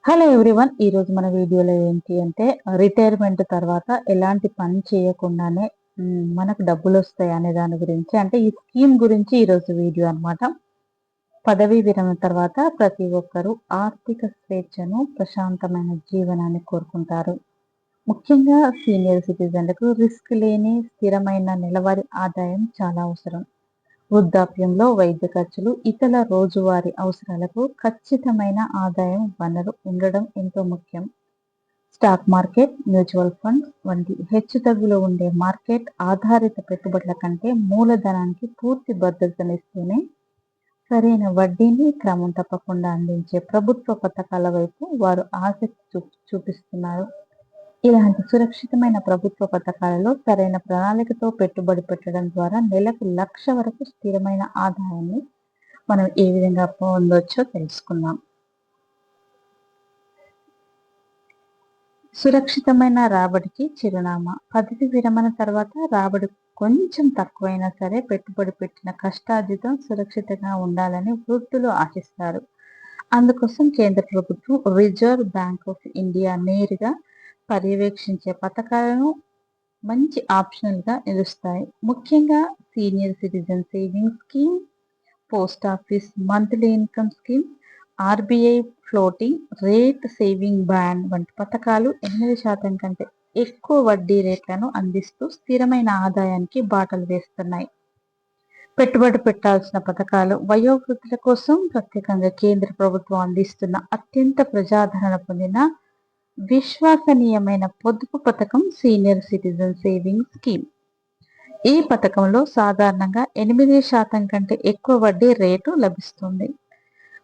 Hello everyone. ఈరోజు మన వీడియోలో ఏంటి అంటే రిటైర్మెంట్ తర్వాత ఎలాంటి పని చేయకుండానే మనకు డబ్బులొస్తాయి అనే దాని గురించి, అంటే ఈ స్కీమ్ గురించి ఈరోజు వీడియో అన్నమాట. పదవీ విరమణ తర్వాత ప్రతి ఒక్కరూ ఆర్థిక స్వేచ్ఛను, ప్రశాంతమైన జీవనాన్ని కోరుకుంటారు. ముఖ్యంగా సీనియర్ సిటిజన్లకు రిస్క్ లేని స్థిరమైన నెలవారీ ఆదాయం చాలా అవసరం. వృద్ధాప్యంలో వైద్య ఖర్చులు, ఇతర రోజువారీ అవసరాలకు ఖచ్చితమైన ఆదాయం వనరు ఉండడం ఎంతో ముఖ్యం. స్టాక్ మార్కెట్, మ్యూచువల్ ఫండ్స్ వంటి హెచ్చుతగ్గులో ఉండే మార్కెట్ ఆధారిత పెట్టుబడుల కంటే మూలధనానికి పూర్తి భద్రతనిస్తూనే సరైన వడ్డీని క్రమం తప్పకుండా అందించే ప్రభుత్వ పథకాల వైపు వారు ఆసక్తి చూపిస్తున్నారు. ఇలాంటి సురక్షితమైన ప్రభుత్వ పథకాలలో సరైన ప్రణాళికతో పెట్టుబడి పెట్టడం ద్వారా నెలకు 1,00,000 వరకు స్థిరమైన ఆదాయాన్ని మనం ఏ విధంగా పొందొచ్చో తెలుసుకుందాం. సురక్షితమైన రాబడికి చిరునామా. పదవి విరమణ తర్వాత రాబడి కొంచెం తక్కువైనా సరే పెట్టుబడి పెట్టిన కష్టార్జితం సురక్షితంగా ఉండాలని వృద్ధులు ఆశిస్తారు. అందుకోసం కేంద్ర ప్రభుత్వం, రిజర్వ్ బ్యాంక్ ఆఫ్ ఇండియా నేరుగా పర్యవేక్షించే పథకాలను మంచి ఆప్షనల్గా నిలుస్తాయి. ముఖ్యంగా senior citizen savings scheme, post office monthly income scheme, RBI floating rate saving band వంటి పథకాలు 8% కంటే ఎక్కువ వడ్డీ రేట్లను అందిస్తూ స్థిరమైన ఆదాయానికి బాటలు వేస్తున్నాయి. పెట్టుబడి పెట్టాల్సిన పథకాలు. వయోవృద్ధుల కోసం ప్రత్యేకంగా కేంద్ర ప్రభుత్వం అందిస్తున్న అత్యంత ప్రజాదరణ పొందిన విశ్వసనీయమైన పొదుపు పథకం సీనియర్ సిటిజన్ సేవింగ్స్ స్కీమ్. ఈ పథకంలో సాధారణంగా 8% కంటే ఎక్కువ వడ్డీ రేటు లభిస్తుంది.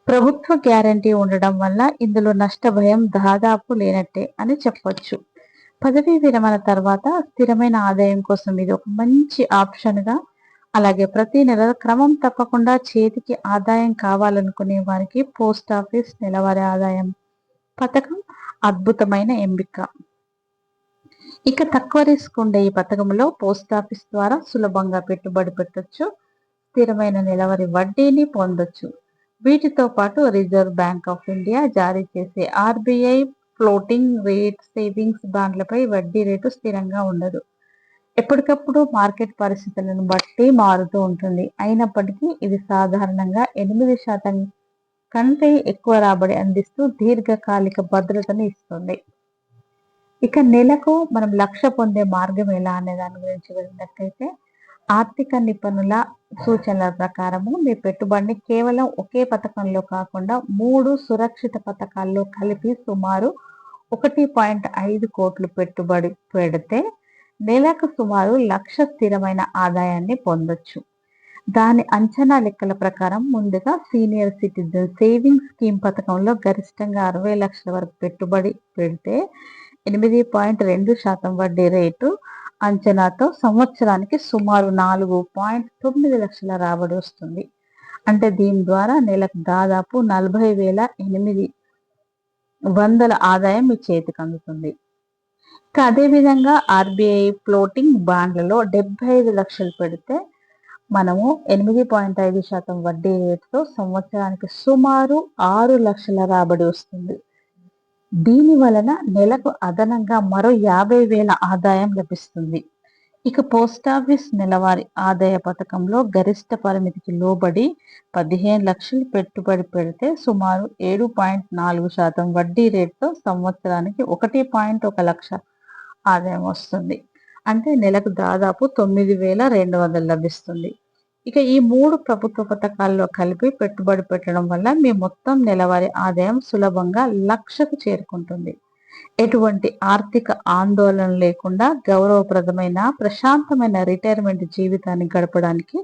ప్రభుత్వ గ్యారంటీ ఉండడం వల్ల ఇందులో నష్ట భయం దాదాపు లేనట్టే అని చెప్పొచ్చు. పదవీ విరమణ తర్వాత స్థిరమైన ఆదాయం కోసం ఇది ఒక మంచి ఆప్షన్గా, అలాగే ప్రతి నెల క్రమం తప్పకుండా చేతికి ఆదాయం కావాలనుకునే వారికి పోస్ట్ ఆఫీస్ నెలవారీ ఆదాయం పథకం అద్భుతమైన ఎంపిక. ఇక తక్కువ రిస్క్ ఉండే ఈ పథకంలో పోస్ట్ ఆఫీస్ ద్వారా సులభంగా పెట్టుబడి పెట్టొచ్చు, స్థిరమైన నెలవారీ వడ్డీని పొందొచ్చు. వీటితో పాటు రిజర్వ్ బ్యాంక్ ఆఫ్ ఇండియా జారీ చేసే ఆర్బీఐ ఫ్లోటింగ్ రేట్ సేవింగ్స్ బాండ్లపై వడ్డీ రేటు స్థిరంగా ఉండదు. ఎప్పటికప్పుడు మార్కెట్ పరిస్థితులను బట్టి మారుతూ ఉంటుంది. అయినప్పటికీ ఇది సాధారణంగా 8% కంటే ఎక్కువ రాబడి అందిస్తూ దీర్ఘకాలిక భద్రతను ఇస్తుంది. ఇక నెలకు మనం 1,00,000 పొందే మార్గం ఎలా అనే దాని గురించి వెళ్ళినట్లయితే, ఆర్థిక నిపుణుల సూచనల ప్రకారము మీ పెట్టుబడిని కేవలం ఒకే పథకంలో కాకుండా 3 సురక్షిత పథకాల్లో కలిపి సుమారు 1.5 కోట్లు పెట్టుబడి పెడితే నెలకు సుమారు 1,00,000 స్థిరమైన ఆదాయాన్ని పొందొచ్చు. దాని అంచనా లెక్కల ప్రకారం ముందుగా సీనియర్ సిటిజన్ సేవింగ్స్ స్కీమ్ పథకంలో గరిష్టంగా 60 లక్షల వరకు పెట్టుబడి పెడితే 8.2% వడ్డీ రేటు అంచనాతో సంవత్సరానికి సుమారు 4.9 లక్షల రాబడి వస్తుంది. అంటే దీని ద్వారా నెలకు దాదాపు 40,800 ఆదాయం మీ చేతికి అందుతుంది. అదేవిధంగా ఆర్బీఐ ఫ్లోటింగ్ బాండ్లలో 75 లక్షలు పెడితే మనము 8.5% వడ్డీ రేటుతో సంవత్సరానికి సుమారు 6 లక్షల రాబడి వస్తుంది. దీని వలన నెలకు అదనంగా మరో 50,000 ఆదాయం లభిస్తుంది. ఇక పోస్ట్ ఆఫీస్ నెలవారీ ఆదాయ పథకంలో గరిష్ట పరిమితికి లోబడి 15 లక్షలు పెట్టుబడి పెడితే సుమారు 7.4% వడ్డీ రేటుతో సంవత్సరానికి 1.1 లక్ష ఆదాయం వస్తుంది. అంటే నెలకు దాదాపు 9,200 లభిస్తుంది. ఇక ఈ 3 ప్రభుత్వ పథకాల్లో కలిపి పెట్టుబడి పెట్టడం వల్ల మీ మొత్తం నెలవారీ ఆదాయం సులభంగా 1,00,000కు చేరుకుంటుంది. ఎటువంటి ఆర్థిక ఆందోళన లేకుండా గౌరవప్రదమైన ప్రశాంతమైన రిటైర్మెంట్ జీవితాన్ని గడపడానికి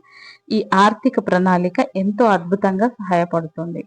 ఈ ఆర్థిక ప్రణాళిక ఎంతో అద్భుతంగా సహాయపడుతుంది.